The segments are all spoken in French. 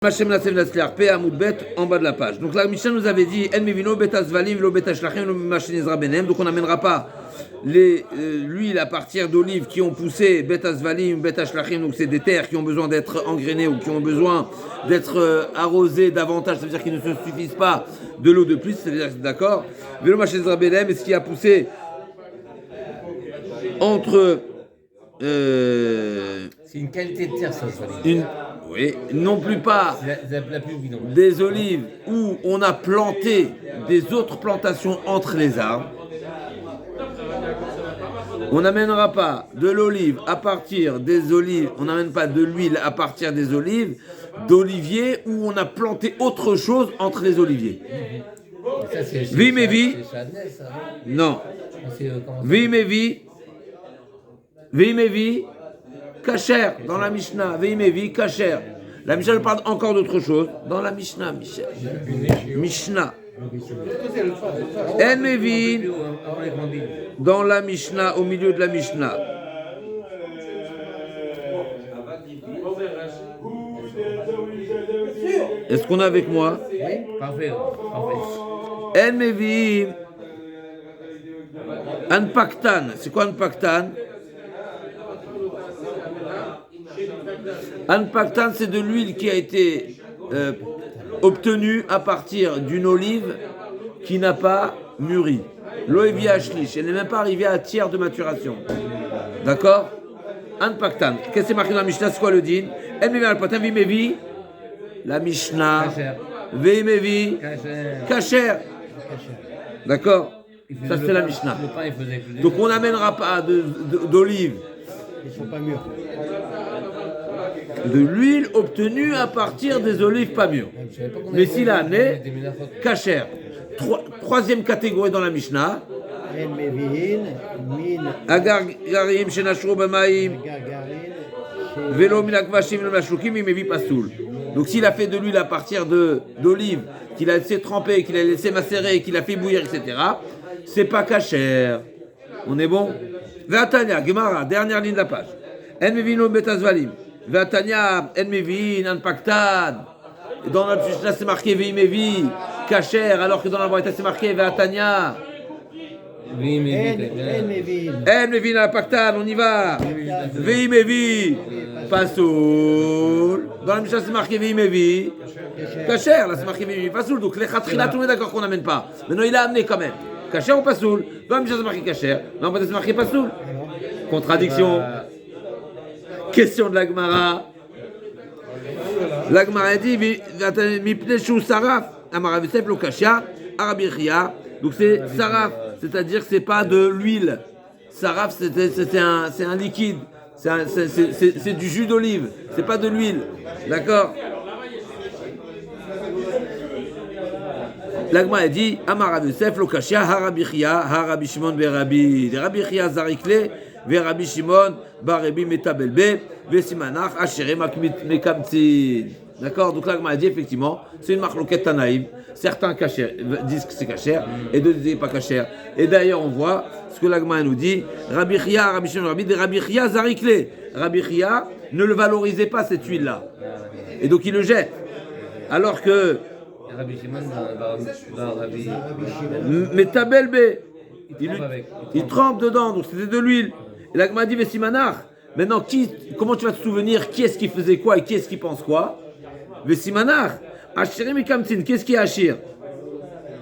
Machem Nasev Nasliar, P. Amoudbet, en bas de la page. Donc la Mishnah nous avait dit En Mevino, Betas Valim, Lo Betas Shlachim, Lo Machem Ezra Benem. Donc on n'amènera pas l'huile à partir d'olives qui ont poussé, Betas Valim, Betas Shlachim, donc c'est des terres qui ont besoin d'être engrainées ou qui ont besoin d'être arrosées davantage, ça veut dire qu'ils ne se suffisent pas de l'eau de plus, ça veut dire que c'est d'accord. Velo Machem Ezra Benem, et ce qui a poussé entre. C'est une qualité de terre, ça, Oui, non plus pas la plus évidente. des olives où on a planté des autres plantations entre les arbres. On n'amènera pas de l'olive à partir des olives, on n'amène pas de l'huile à partir des olives, d'oliviers où on a planté autre chose entre les oliviers. Vi mais vi. Non. Vi mais vi. Vi mais vi. Kacher, dans la Mishnah, Veimevi, Kacher. La Mishnah parle encore d'autre chose. Dans la Mishnah, Mishnah. En Mevin, dans la Mishnah, au milieu de la Mishnah. Est-ce qu'on est avec moi? Oui, parfait. En Mevin, Anpaktan. C'est quoi Anpaktan? Anpaktan, c'est de l'huile qui a été obtenue à partir d'une olive qui n'a pas mûri. L'oevi ashlish, elle n'est même pas arrivée à tiers de maturation. D'accord? Anpaktan. Qu'est-ce que c'est marqué dans la Mishnah? C'est quoi le din? El mevi alpatan vimevi. La Mishnah. Vimevi. Kacher. D'accord? Ça, c'est la Mishnah. Donc, on n'amènera pas d'olive. Ils ne sont pas mûrs. De l'huile obtenue à partir des olives pas mûres. Mais s'il a amené, kacher. Troisième catégorie dans la Mishnah. Agargarim shenashru b'maim. Velo min akvashim le mashlukim imevi pasoul. Donc s'il a fait de l'huile à partir d'olives, qu'il a laissé tremper, qu'il a laissé macérer, qu'il a fait bouillir, etc., c'est pas kacher. On est bon? Ve'atanya, Gemara, dernière ligne de la page. En mevino betas valim. Ve'atanya, en mevin, anpaktan. Dans notre Mishnah, c'est marqué Veimevi, Kacher, alors que dans la Braïta, c'est marqué Ve'atanya. En mevin, anpaktan, on y va. Veimevi, pasoul. Dans la Mishnah, c'est marqué Veimevi, Kacher, là, c'est marqué Veimevi, pasoul. Donc les khatrila, tout le monde est d'accord qu'on n'amène pas. Maintenant, il a amené quand même. Kacher ou pasoul? Dans la Mishnah, c'est marqué Kacher. Dans la Braïta, c'est marqué pasoul. Contradiction. Question de la Gemara. La Gemara dit Mipne Shou Saraf, Amarav Yosef Lokashia, Arabi Ria. Donc c'est Saraf, c'est-à-dire que c'est pas de l'huile. Saraf, c'est un liquide. C'est du jus d'olive. C'est pas de l'huile. D'accord? La Gemara dit Amarav Yosef Lokashia, Arabi Ria, Arabi Shimon Berabi. Rabbi Ria Zarikle. Rabbi Shimon, Barebi Metabelbe, Vesimanach, Ashere Mekamtsin. D'accord? Donc là, on m'a dit effectivement, c'est une marloquette Tanaïm. Certains disent que c'est cachère et d'autres disent pas cachère. Et d'ailleurs, on voit ce que l'Agma nous dit Rabbi Chia, Rabbi Shimon, Rabbi Chia Zarikle. Rabbi Chia ne le valorisait pas cette huile-là. Et donc il le jette. Alors que. Rabbi Shimon, Rabbi Metabelbe. Il trempe dedans, donc c'était de l'huile. Et l'Agma dit Vesimanach. Maintenant, comment tu vas te souvenir qui est-ce qui faisait quoi et qui est-ce qui pense quoi? Vesimanach. Ashirim et Kamtin, qu'est-ce qui est Ashir?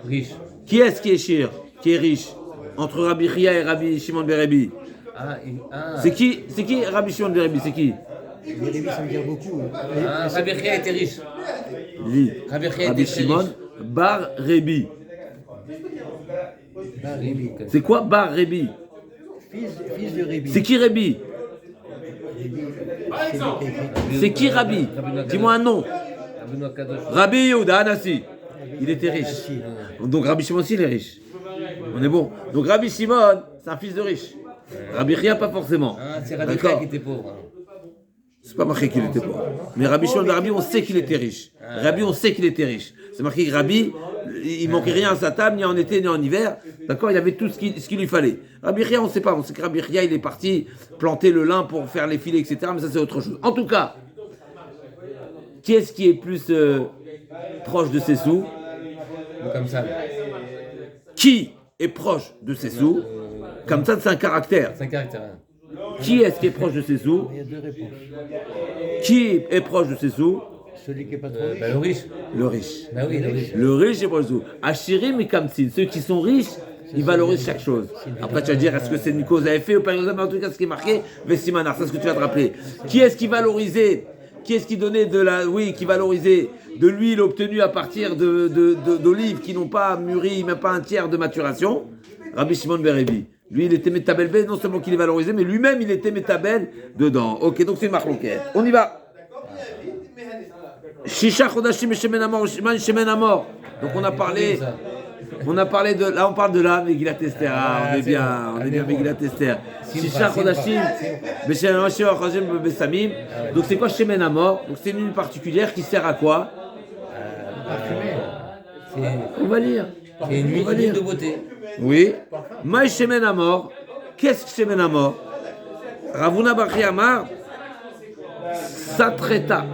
Riche. Qui est-ce qui est Shir? Qui est riche? Entre Rabbi Chia et Rabbi Shimon Berebi. C'est qui Rabbi Shimon Berebi? C'est qui? Berebi, ça veut dire beaucoup. Rabbi Chia était riche. Rabbi Shimon Bar Rebi. C'est quoi Bar Rebi? Fils de Rebi. C'est qui Rebi? C'est qui Rabbi? Dis-moi un nom. Rabbi Yehuda Anassi. Il était riche. Donc Rabbi Shimon aussi il est riche. On est bon. Donc Rabbi Shimon, c'est un fils de riche. Rabbi Chia pas forcément. C'est Rabbi Chia qui était pauvre. C'est pas marqué qu'il était pauvre. Mais Rabbi Shimon de Rabbi, on sait qu'il était riche. Rabbi, on sait qu'il était riche. C'est marqué que Rabbi, il manquait rien à sa table, ni en été, ni en hiver. D'accord? Il y avait tout ce qu'il lui fallait. Rabbi Chia, on ne sait pas. On sait que Rabbi Chia, il est parti planter le lin pour faire les filets, etc. Mais ça, c'est autre chose. En tout cas, Qui est-ce qui est plus proche de ses sous? Comme ça. Qui est proche de ses sous? Comme ça, c'est un caractère. C'est un caractère. Hein. Qui est-ce qui est proche de ses sous? Il y a deux réponses. Qui est proche de ses sous? Celui qui est pas trop riche. Le riche. Le riche. Bah oui, le riche. Le riche est proche de ses sous. Achirim et Kamsin, ceux qui sont riches, ils valorisent chaque chose. Après, tu vas dire, est-ce que c'est une cause à effet ou pas? Mais en tout cas, ce qui est marqué, Vesimanar, c'est ce que tu vas te rappeler. Qui est-ce qui valorisait? Qui est-ce qui donnait qui valorisait de l'huile obtenue à partir d'olives qui n'ont pas mûri, même pas un tiers de maturation? Rabbi Shimon ben Revi. Lui, il était métabel, non seulement qu'il est valorisé, mais lui-même, il était métabel dedans. Ok, donc c'est une marloquette. On y va. Shisha chodashim shemen amor, shemen amor. Donc on a parlé de, là on parle de la Megillat Esther. Ah, on est bien Megillat Esther. Shisha chodashim shemen amor, shemen besamim. Donc c'est quoi shemen amor? Donc c'est une huile particulière qui sert à quoi? On va lire. C'est une huile de beauté. Oui. Maï shemen amor. Qu'est-ce que shemen amor? Ravuna Bachri Amar Satreta.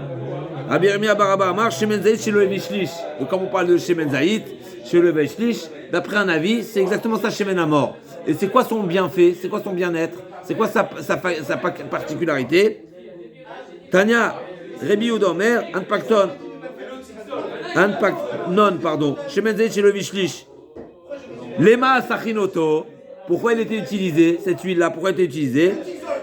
Rabbi Yirmiyah Baraba Amar shemen zaït chez le Evishlish. Donc quand on parle de shemen zaït chez le Evishlish, d'après un avis, c'est exactement ça shemen amor. Et c'est quoi son bienfait? C'est quoi son bien-être? C'est quoi sa particularité? Tanya Rebi Udomer Anpakton pardon, shemen zaït chez le Evishlish. Lema Sachinoto, pourquoi elle était utilisée, cette huile-là, pourquoi elle était utilisée?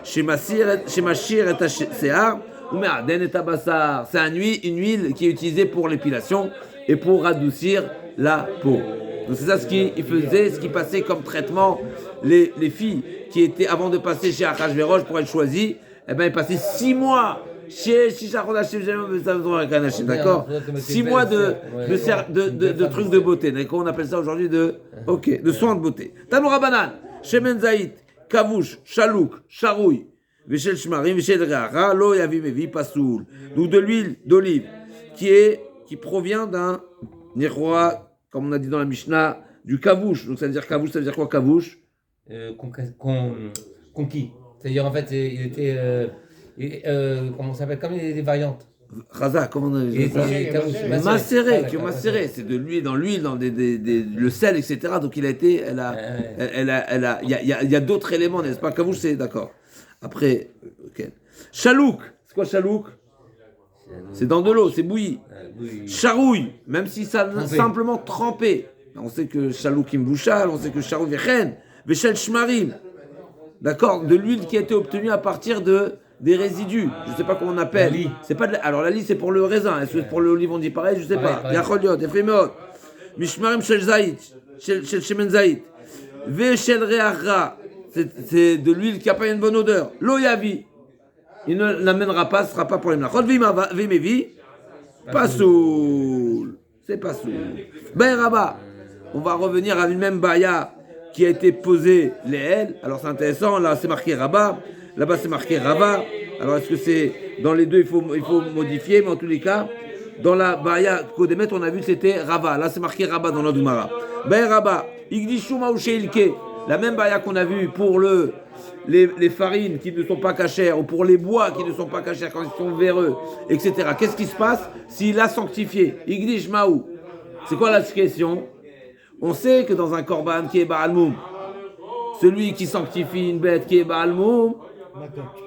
Chez Mashir et Sear, ou Me'aden et Tabassar. C'est une huile qui est utilisée pour l'épilation et pour radoucir la peau. Donc c'est ça ce qu'il faisait, ce qui passait comme traitement. Les filles qui étaient, avant de passer chez Achashverosh pour être choisies, eh ben, elles passaient 6 mois chez Shishachodashim, d'accord? 6 mois de trucs de beauté, d'accord? On appelle ça aujourd'hui de soins de beauté. Tanoura Banan, Shemen Zaït, Kavouch, Chalouk, Charouille, Veshel Shmarim, Veshel Reara, Lo Yavim Evi, Pasoul. Donc de l'huile d'olive qui provient d'un Nirroa, comme on a dit dans la Mishnah, du Kavouch. Donc ça veut dire Kavouch, ça veut dire quoi Kavouch? Conquis. C'est-à-dire en fait, il était. Comment ça s'appelle? Comme des variantes. Raza, comment on dit ça? Macéré, qui ont macéré. C'est de l'huile, dans le sel, etc. Donc il a été, il y a d'autres éléments, n'est-ce pas? Kavouch, c'est d'accord. Après, ok. Chalouk, c'est quoi chalouk? C'est dans de l'eau, c'est bouilli. Charouille, même si ça simplement trempé. On sait que chalouk imbouchal, on sait que charouille vechen, vechel shmarim. D'accord, de l'huile qui a été obtenue à partir des résidus. Je ne sais pas comment on appelle. C'est pas alors la lie c'est pour le raisin. Est-ce que pour l'olive on dit pareil? Je ne sais pas. Yacholiot, efrimot, mishmarim shel zaït, shel shemen zaït, ve shel re'ara. C'est de l'huile qui n'a pas une bonne odeur. Lo yavi, il ne l'amènera pas, ce ne sera pas pour les mlachot. Vimevi, pasoul. C'est pasoul. Ben Rabat, on va revenir à une même baya qui a été posée les L. Alors c'est intéressant, là c'est marqué Rabat, là-bas c'est marqué Rava. Alors est-ce que c'est dans les deux il faut modifier, mais en tous les cas, dans la baya Kodemet on a vu que c'était Rava. Là c'est marqué Rabat dans la Doumara. Ben Rabat, Igdishu Maouche Ilke, la même baya qu'on a vu pour les farines qui ne sont pas cachères ou pour les bois qui ne sont pas cachères quand ils sont véreux, etc. Qu'est-ce qui se passe s'il a sanctifié? Igdish Maou. C'est quoi la question? On sait que dans un korban qui est Baal Moum, celui qui sanctifie une bête qui est Baal Moum,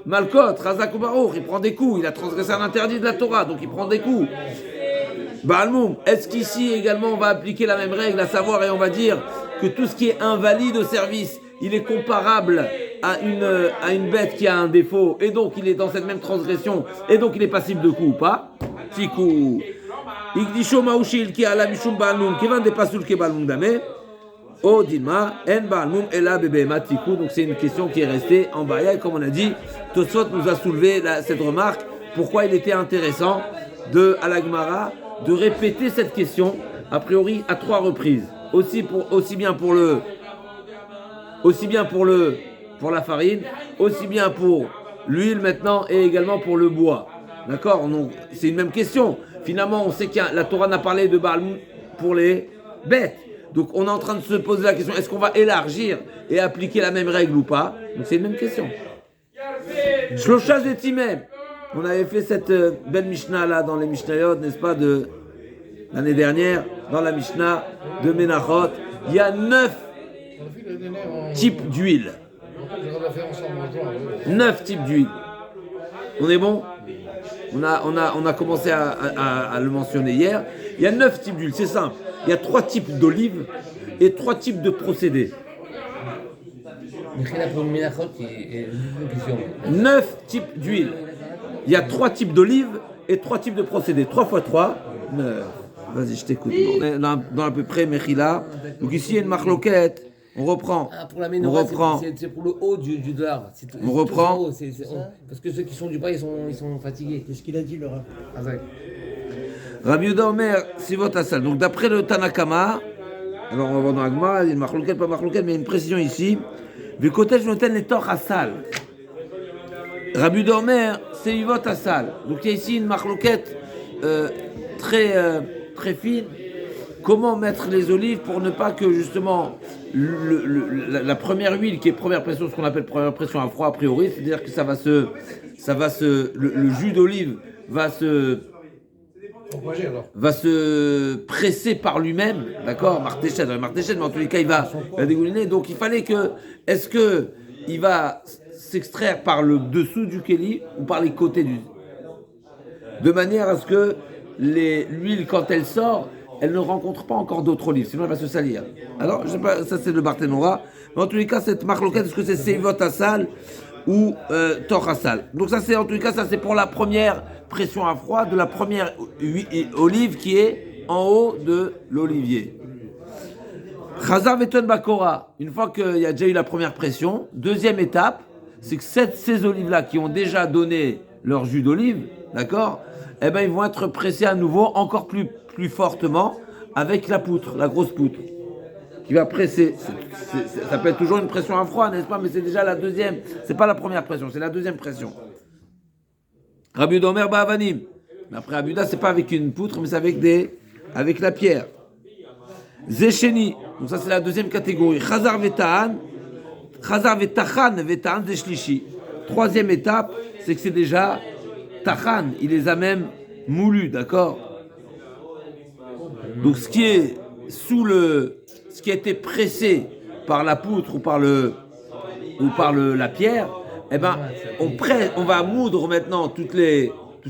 Malkot, Razak ou Baruch, il prend des coups, il a transgressé un interdit de la Torah, donc il prend des coups. Baal Moum, est-ce qu'ici également on va appliquer la même règle, à savoir, et on va dire que tout ce qui est invalide au service, il est comparable à une bête qui a un défaut, et donc il est dans cette même transgression, et donc il est passible de coups ou pas? Tikou. Igdisho Maouchil qui a la Mishum Balmoum, qui vend des pasoul qui Balmoum Dame, O Dilma, En Balmoum et la bébé Matikou. Donc c'est une question qui est restée en baya. Et comme on a dit, Tosfot nous a soulevé cette remarque. Pourquoi il était intéressant à la Gemara de répéter cette question, a priori à 3 reprises. Aussi bien pour la farine, aussi bien pour l'huile maintenant et également pour le bois. D'accord? Donc, c'est une même question. Finalement, on sait que la Torah n'a parlé de Baal pour les bêtes. Donc, on est en train de se poser la question, est-ce qu'on va élargir et appliquer la même règle ou pas? Donc, c'est une même question. Shlosha zetimem. On avait fait cette belle Mishnah là dans les Mishnayot, n'est-ce pas, de l'année dernière, dans la Mishnah de Menachot. Il y a 9 types d'huile. 9 types d'huile. On est bon? On a commencé à le mentionner hier. Il y a 9 types d'huile, c'est simple. Il y a 3 types d'olives et 3 types de procédés. Mais pour une Menachot, c'est une question. 9 types d'huile. Il y a 3 types d'olives et 3 types de procédés. 3 fois 3, 9. Vas-y, je t'écoute. On est dans à peu près Mechila. Donc ici, il y a une marloquette. On reprend. Ah, pour la menorah, reprend. C'est pour le haut du dollar. On reprend. Haut, parce que ceux qui sont du bas, ils sont fatigués. Qu'est-ce qu'il a dit, Laura? Ah, ouais. Rabbi Yehuda Omer, Sivot Asal. Donc d'après le Tanakama, alors on va voir dans Agma, il y a une marloquette, pas marloquette, mais il y a une précision ici. Du côté, je notais les torts Asal. Rabbi Yehuda Omer, Sivot Asal. Donc il y a ici une marloquette très fine. Comment mettre les olives pour ne pas que justement la première huile qui est première pression, ce qu'on appelle première pression à froid a priori, c'est-à-dire que le jus d'olive va se presser par lui-même, d'accord, martéchette, mais en tous les cas il va dégouliner. Donc il fallait que, est-ce que il va s'extraire par le dessous du kéli ou par les côtés de manière à ce que l'huile quand elle sort, elle ne rencontre pas encore d'autres olives, sinon elle va se salir. Alors, je sais pas, ça c'est le Barthénora. Mais en tous les cas, cette marloquette, est-ce que c'est Seivot Asal ou Tor Asal? Donc ça c'est, en tous les cas, ça c'est pour la première pression à froid de la première olive qui est en haut de l'olivier. Chazar Veton Bakora, une fois qu'il y a déjà eu la première pression, deuxième étape, c'est que ces olives-là qui ont déjà donné leur jus d'olive, d'accord, eh ben ils vont être pressés à nouveau encore plus fortement avec la poutre, la grosse poutre, qui va presser. Ça s'appelle toujours une pression à froid, n'est-ce pas? Mais c'est déjà la deuxième, c'est pas la première pression, c'est la deuxième pression. Rabbi Yehuda Omer Ba'avanim. Mais après Rabbi Yehuda, c'est pas avec une poutre, mais c'est avec la pierre. Zesheni, donc ça c'est la deuxième catégorie. Chazar Vetachan Zeshlishi. Troisième étape, c'est que c'est déjà Tachan, il les a même moulus, d'accord? Donc ce qui est ce qui a été pressé par la poutre ou par la pierre, eh ben on va moudre maintenant toute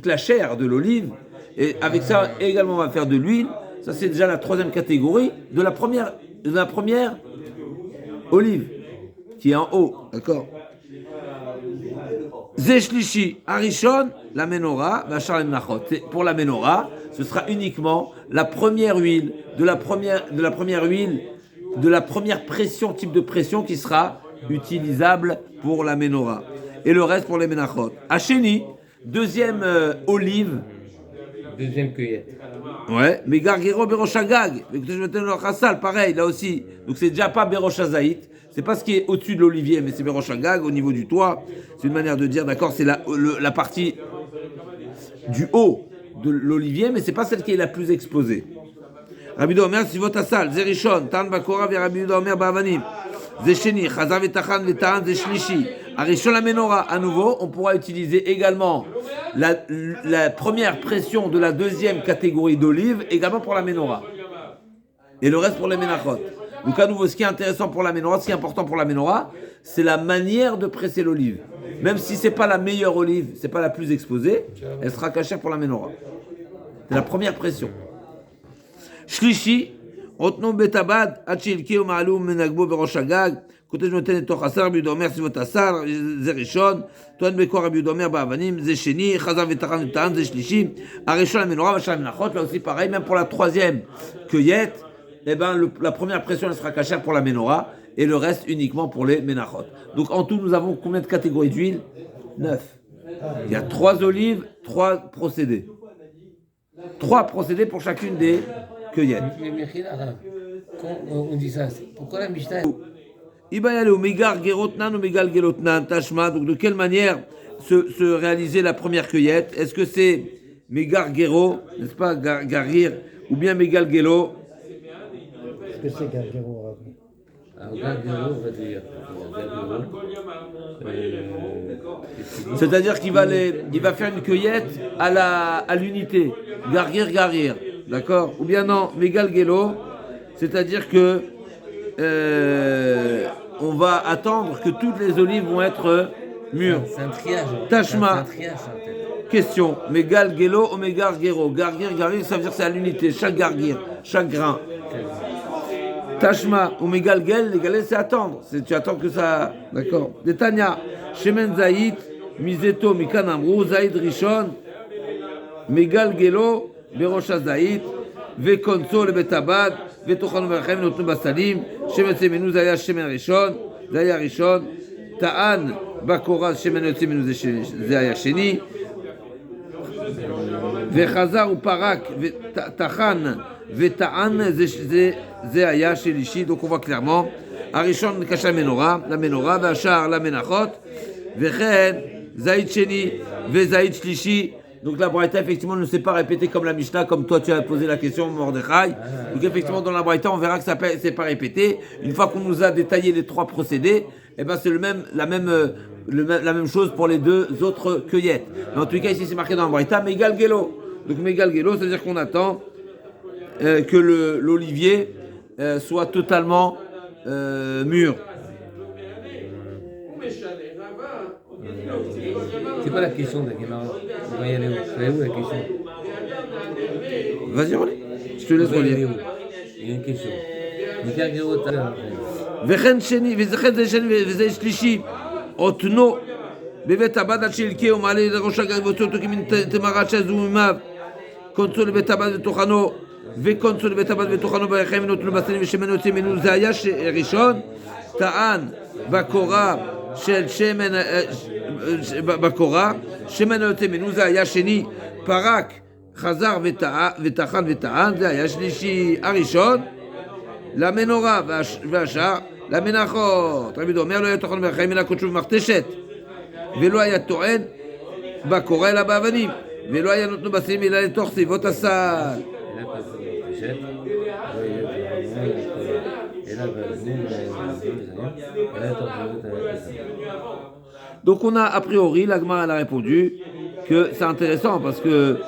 la chair de l'olive et avec ça également on va faire de l'huile. Ça c'est déjà la troisième catégorie de la première olive qui est en haut, d'accord? Zeshlishi Arishon, la menorah, Bachar le Menachot. Pour la menorah, ce sera uniquement la première huile, de la première pression, type de pression qui sera utilisable pour la menorah. Et le reste pour les menachot. Hacheni, deuxième olive. Deuxième cueillette. Ouais, mais Gargero Beroshagag, pareil, là aussi. Donc c'est déjà pas Beroshazaït. C'est pas ce qui est au-dessus de l'olivier, mais c'est Beroshagag, au niveau du toit. C'est une manière de dire, d'accord, c'est la partie du haut de l'olivier, mais c'est pas celle qui est la plus exposée. Rabbi Yehuda Omer, Sivot Asal, Zerishon, Tan Bakora, et Rabbi Yehuda Omer Ba'avanim. Zesheni, Chazar Vetachan Vetaan, Zeshlishi. Arishon la menorah, à nouveau, on pourra utiliser également la première pression de la deuxième catégorie d'olive, également pour la menorah. Et le reste pour les menachot. Donc à nouveau, ce qui est intéressant pour la menorah, ce qui est important pour la menorah, c'est la manière de presser l'olive. Même si c'est pas la meilleure olive, c'est pas la plus exposée, elle sera cachée pour la menorah. C'est la première pression. Shlishi, Otno Betabad, Achilki ou Ma'aloum Menagbo Berosh Agag, côté je me tenais Toch Asar, Rabbi Yehuda Omer Sivot Asar, Zerishon, Toan Bekor Rabbi Yehuda Omer Ba'avanim, Zesheni, Chazar Vetachan Vetaan, Zeshlishi, Arishon la menorah, Bachar le Menachot, là aussi pareil, même pour la troisième cueillette, eh ben, la première pression elle sera cachée pour la menorah et le reste uniquement pour les menachot. Donc en tout, nous avons combien de catégories d'huile? 9. Il y a 3 olives, 3 procédés. 3 procédés pour chacune des cueillettes. Mais quand on dit ça, pourquoi la Mishnah? Donc de quelle manière se réaliser la première cueillette? Est-ce que c'est Megar Gero, n'est-ce pas, Garir, ou bien Megal Gelo? Qu'est-ce que c'est Gargero? Alors, Gargero, on va dire. C'est-à-dire qu'il va, il va faire une cueillette à l'unité. Gargir. D'accord? Ou bien non, Megalgelo, c'est-à-dire que on va attendre que toutes les olives vont être mûres. C'est un triage. Tashma. C'est un triage, en fait. Question. Megalgelo ou Megargero? Gargir, ça veut dire que c'est à l'unité. Chaque gargir, chaque grain. Tashma ou Megalgel, les galets, c'est attendre. Tu attends que ça. D'accord. Detania, Shemen Zaït, Mizeto, Mikanamrou, Zaïd Rishon, Megalgelo, Berosha Zaït, Vekonso, le Betabad, Vetochanu Berachem, Notnu Basalim, Shemen Semenu, Zaya Shemen Rishon, Zaya Rishon, Ta'an, Bakora, Shemen Semenu, Zaya Sheni, Vechazar ou Parak, Tachan, Veta'an, Zaya Shelishi. Donc on voit clairement, Arishon Kasha Menorah, la Menorah, Vachar, la Menachot, Vechen, Zaïd Sheni, Vezaïd Shlishi. Donc la Braïta, effectivement, ne s'est pas répétée comme la Mishnah, comme toi tu as posé la question, Mordechai. Donc effectivement, dans la Braïta, on verra que ça ne s'est pas répété. Une fois qu'on nous a détaillé les trois procédés, eh ben c'est la même chose pour les deux autres cueillettes. Mais en tout cas, ici, c'est marqué dans la Braïta, Megal Gelo. Donc Megal Gelo, c'est-à-dire qu'on attend que l'olivier soit totalement mûr. C'est quoi la question de la Gemara? On va y aller où? C'est où la question? Vas-y, relis. Je te laisse relire. Il y a une question. Gargero, t'as וכן שני, וזה שלישי, אותנו בבית הבד עד שילקה ומעלה לראש הגג והוציא אותו כמין תמרת שזו מימיו, כונסו לבית הבד ותוכנו, וכונסו לבית הבד ותוכנו ברחם ונותנו בסנים ושמן יוצא ממנו. זה היה ראשון, טען בקורה של שמן, בקורה, שמן יוצא ממנו. זה היה שני, פרק, חזר וטחן וטען. זה היה שלישי, הראשון, למנורה והשאר, למנחות. רבי אומר לא היה תוכן מהחיים אלא קודשו במכתשת, ולא היה טוען בקורה אלא באבנים, ולא היה נותנו בסים אלא לתוך סביבות הסל. Donc on a a priori, la Gemara elle a répondu que c'est intéressant parce que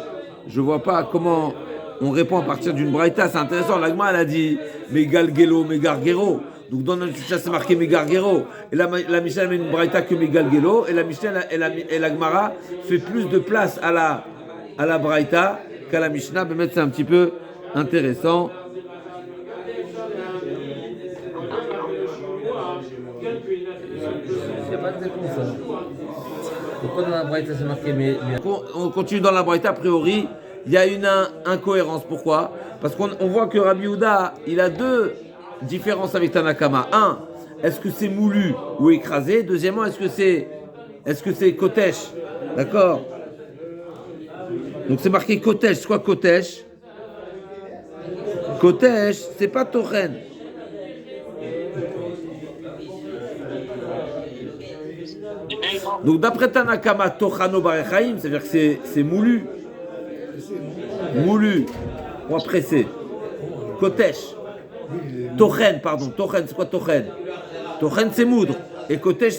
je vois pas comment on répond à partir d'une braïta. C'est intéressant, la Gemara elle a dit Megalgelo, Megargero. Donc dans notre Mishnah c'est marqué Megargero. Et la Mishnah elle met une braïta que Megalgelo. Et la Mishnah et la Gemara fait plus de place à la braïta qu'à la Mishnah. Mais c'est un petit peu intéressant. Il n'y a pas de réponse. Pourquoi dans la Braïta c'est marqué On continue dans la Braïta, a priori, il y a une incohérence. Pourquoi? Parce qu'on voit que Rabbi Yehuda, il a deux différences avec Tanakama. Un, est-ce que c'est moulu ou écrasé? Deuxièmement, est-ce que c'est kotesh? D'accord? Donc c'est marqué kotesh. C'est quoi kotesh? Kotesh, c'est pas tochen. Donc d'après Tanakama, Tochano Barechaim, c'est-à-dire que c'est moulu. Moulu. Ou pressé. Kotesh. Tochen, pardon. Tochen, c'est quoi Tochen? Tochen, c'est moudre. Et Kotesh,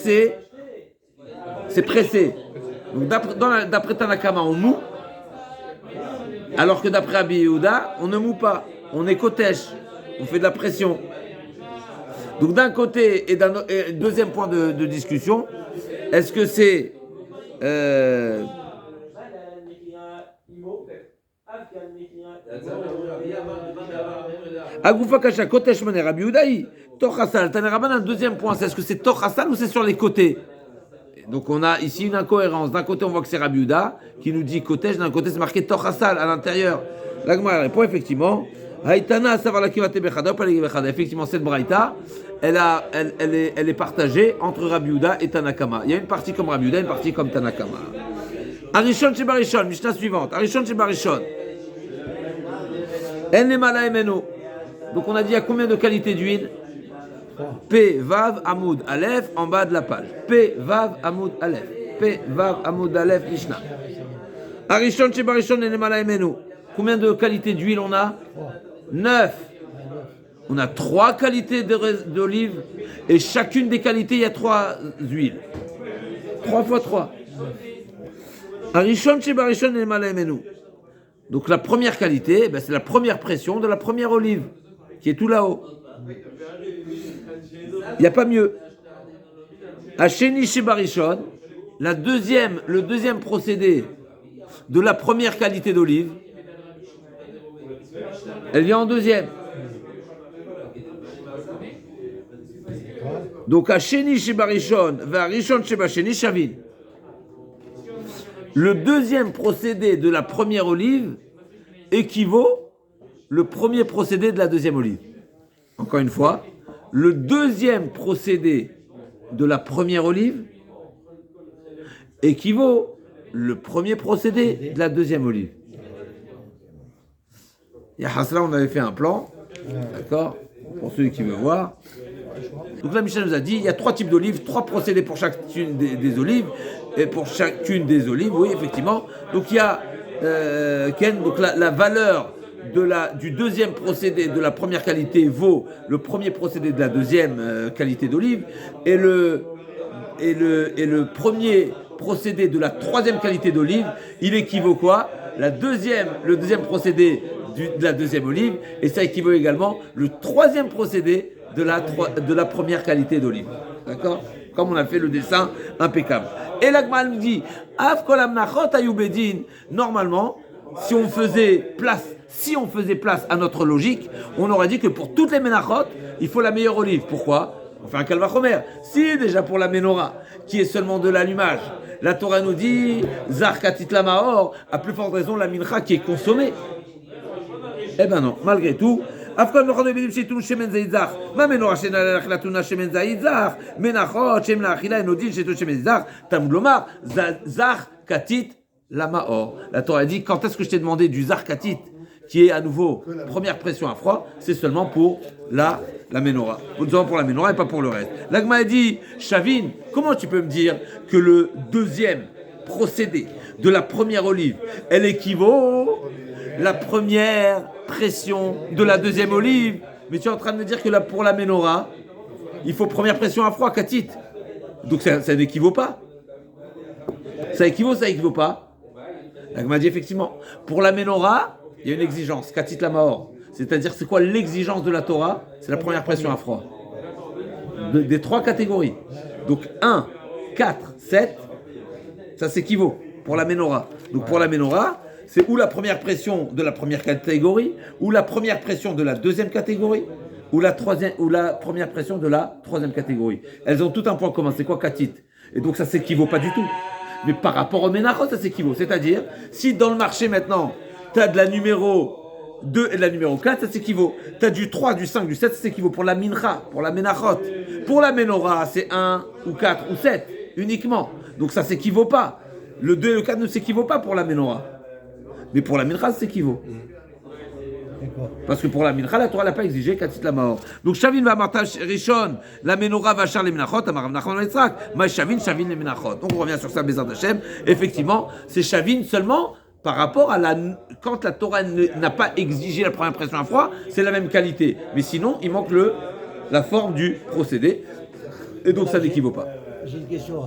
c'est pressé. Donc d'après Tanakama, on moue. Alors que d'après Rabbi Yehuda, on ne moue pas. On est Kotesh. On fait de la pression. Donc d'un côté, et deuxième point de discussion, est-ce que c'est Agoufa Kasha Kotesh Mané Rabbi Yehudaï Tochasal Tanerabanan. Deuxième point, c'est est-ce que c'est Tochasal ou c'est sur les côtés? Donc on a ici une incohérence. D'un côté on voit que c'est Rabbi Yehuda qui nous dit Kotesh, d'un côté c'est marqué Tochasal à l'intérieur. La Gemara répond effectivement Haïtana Savala Kivate Bechada, effectivement cette braïta elle est partagée entre Rabbi Yehuda et Tanakama. Il y a une partie comme Rabbi Yehuda, une partie comme Tanakama. Arishon chez Barishon, Mishnah suivante. Arishon chez Barishon. En Lemala Emeno. Donc on a dit à combien de qualités d'huile? P, Vav, Amoud, Aleph, en bas de la page. P, Vav, Amoud, Aleph. P, Vav, Amoud, Aleph, Mishnah. Arishon chez Barishon, En Lemala Emeno. Combien de qualités d'huile on a? 9. on a 3 qualités d'olive et chacune des qualités, il y a 3 huiles. 3 fois 3. Arishon Shebarishon Lemala Emenu. Donc la première qualité, c'est la première pression de la première olive, qui est tout là-haut. Il n'y a pas mieux. Hasheni Shebarishon, le deuxième procédé de la première qualité d'olive, elle vient en deuxième. Donc Hasheni Shebarishon, Varishon Shebasheni Shavin. Le deuxième procédé de la première olive équivaut le premier procédé de la deuxième olive. Encore une fois, le deuxième procédé de la première olive équivaut le premier procédé de la deuxième olive. Il y a Hasla, on avait fait un plan, d'accord, pour celui qui veut voir. Donc là, Michel nous a dit, il y a 3 types d'olives, 3 procédés pour chacune des olives, et pour chacune des olives, oui, effectivement. Donc il y a, donc la valeur du deuxième procédé de la première qualité vaut le premier procédé de la deuxième qualité d'olive, et le premier procédé de la troisième qualité d'olive, il équivaut quoi? Le deuxième procédé de la deuxième olive, et ça équivaut également le troisième procédé de la première qualité d'olive. D'accord? Comme on a fait le dessin impeccable. Et l'Agma nous dit, normalement, si on faisait place à notre logique, on aurait dit que pour toutes les menachot, il faut la meilleure olive. Pourquoi? On fait un kalvachomer. Si déjà pour la menorah, qui est seulement de l'allumage, la Torah nous dit, Zar katit la maor, à plus forte raison la mincha qui est consommée. Eh ben non, malgré tout, Afkon Mechon Ebedim Shetum Shemen Zayitzach, Ma Menorah Shenalach Latuna Shemen Zayitzach, Menachot Shem Lachila Enodin Shetum Shemen Zayitzach, Talmud Lomar, Zar Katit la Maor. La Torah dit, quand est-ce que je t'ai demandé du Zar Katit, qui est à nouveau première pression à froid, c'est seulement pour la menorah. Seulement pour la menorah et pas pour le reste. L'Agma a dit, Shavin, comment tu peux me dire que le deuxième procédé de la première olive, elle équivaut la première pression de la deuxième olive? Mais tu es en train de me dire que pour la menorah, il faut première pression à froid, katit. Donc ça n'équivaut pas. Ça équivaut pas. L'Agma dit effectivement, pour la menorah, il y a une exigence, katit la maor. C'est-à-dire, c'est quoi l'exigence de la Torah? C'est la première pression à froid. Des 3 catégories. Donc 1, 4, 7, ça s'équivaut pour la menorah. Donc pour la menorah, c'est ou la première pression de la première catégorie, ou la première pression de la deuxième catégorie, ou la première pression de la troisième catégorie. Elles ont tout un point commun. C'est quoi katit? Et donc ça s'équivaut pas du tout. Mais par rapport au menachot, ça s'équivaut. C'est-à-dire, si dans le marché maintenant, tu as de la numéro 2 et de la numéro 4, ça s'équivaut. Tu as du 3, du 5, du 7, ça s'équivaut. Pour la mincha, pour la menachot. Pour la menorah, c'est 1 ou 4 ou 7 uniquement. Donc ça s'équivaut pas. Le 2 et le 4 ne s'équivaut pas pour la menorah. Mais pour la mincha, ça s'équivaut. Parce que pour la mincha, la Torah n'a pas exigé katit la maor. Donc Shavin va martash rishon, la menorah va char les menachot, amarav nachman leitzrak, ma Shavin les menachot. Donc on revient sur ça, Bezrat Hashem. Effectivement, c'est Shavin seulement par rapport à quand la Torah n'a pas exigé la première pression à froid, c'est la même qualité. Mais sinon, il manque la forme du procédé. Et donc ça n'équivaut pas. J'ai une question.